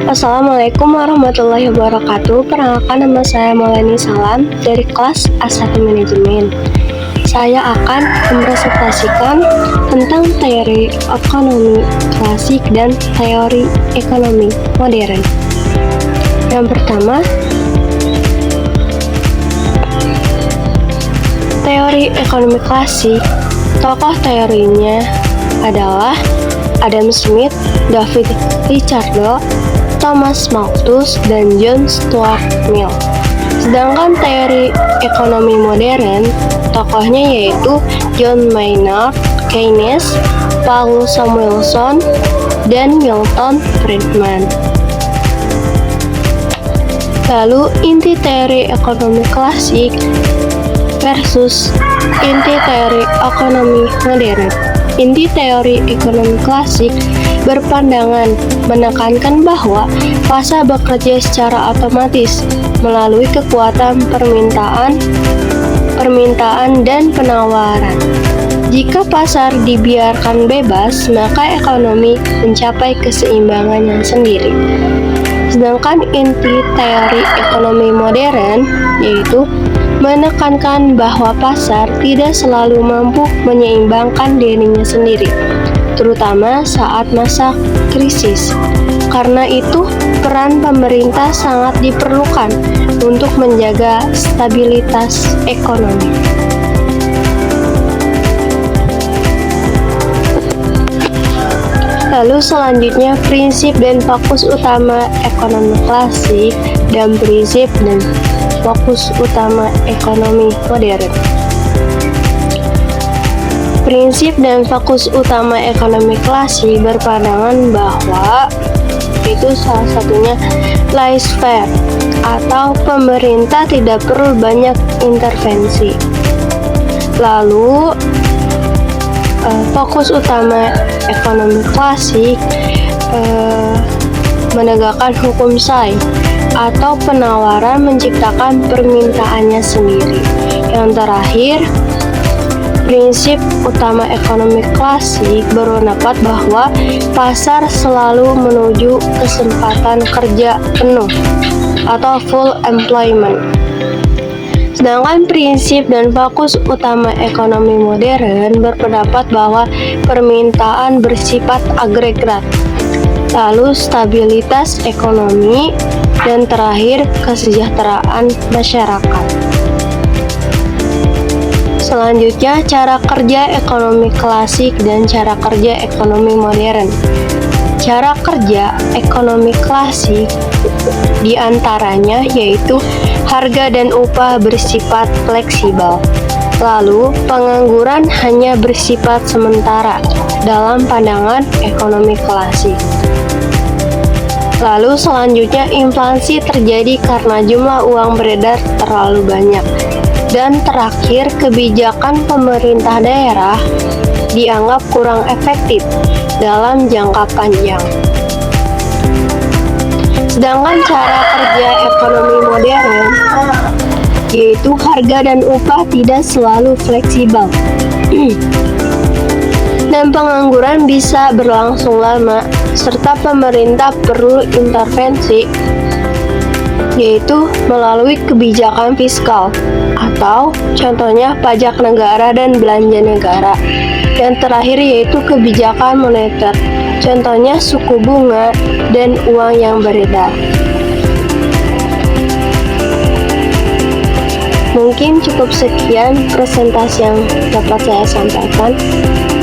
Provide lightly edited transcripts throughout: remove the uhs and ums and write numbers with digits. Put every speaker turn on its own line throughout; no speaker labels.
Assalamualaikum warahmatullahi wabarakatuh. Perkenalkan, nama saya Maulani Salam dari kelas A1 Manajemen. Saya akan mempresentasikan tentang teori ekonomi klasik dan teori ekonomi modern. Yang pertama, teori ekonomi klasik. Tokoh teorinya adalah Adam Smith, David Ricardo, Thomas Malthus, dan John Stuart Mill. Sedangkan teori ekonomi modern, tokohnya yaitu John Maynard Keynes, Paul Samuelson, dan Milton Friedman. Lalu inti teori ekonomi klasik versus inti teori ekonomi modern. Inti teori ekonomi klasik berpandangan menekankan bahwa pasar bekerja secara otomatis melalui kekuatan permintaan dan penawaran. Jika pasar dibiarkan bebas, maka ekonomi mencapai keseimbangannya sendiri. Sedangkan inti teori ekonomi modern yaitu menekankan bahwa pasar tidak selalu mampu menyeimbangkan dirinya sendiri, terutama saat masa krisis. Karena itu, peran pemerintah sangat diperlukan untuk menjaga stabilitas ekonomi. Lalu selanjutnya, prinsip dan fokus utama ekonomi klasik dan prinsip dan fokus utama ekonomi modern. Prinsip dan fokus utama ekonomi klasik berpandangan bahwa itu salah satunya laissez-faire atau pemerintah tidak perlu banyak intervensi. Lalu fokus utama ekonomi klasik menegakkan hukum say atau penawaran menciptakan permintaannya sendiri. Yang terakhir, prinsip utama ekonomi klasik berpendapat bahwa pasar selalu menuju kesempatan kerja penuh atau full employment. Sedangkan prinsip dan fokus utama ekonomi modern berpendapat bahwa permintaan bersifat agregat, lalu stabilitas ekonomi, dan terakhir kesejahteraan masyarakat. Selanjutnya, cara kerja ekonomi klasik dan cara kerja ekonomi modern. Cara kerja ekonomi klasik diantaranya yaitu harga dan upah bersifat fleksibel. Lalu, pengangguran hanya bersifat sementara dalam pandangan ekonomi klasik. Lalu selanjutnya, inflasi terjadi karena jumlah uang beredar terlalu banyak. Dan terakhir, kebijakan pemerintah daerah dianggap kurang efektif dalam jangka panjang. Sedangkan cara kerja ekonomi modern yaitu harga dan upah tidak selalu fleksibel. Dan pengangguran bisa berlangsung lama, serta pemerintah perlu intervensi, yaitu melalui kebijakan fiskal, atau contohnya pajak negara dan belanja negara. Yang terakhir yaitu kebijakan moneter, contohnya suku bunga dan uang yang beredar. Mungkin cukup sekian presentasi yang dapat saya sampaikan.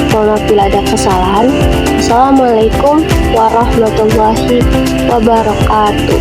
Mohon maaf bila ada kesalahan. Assalamualaikum warahmatullahi wabarakatuh.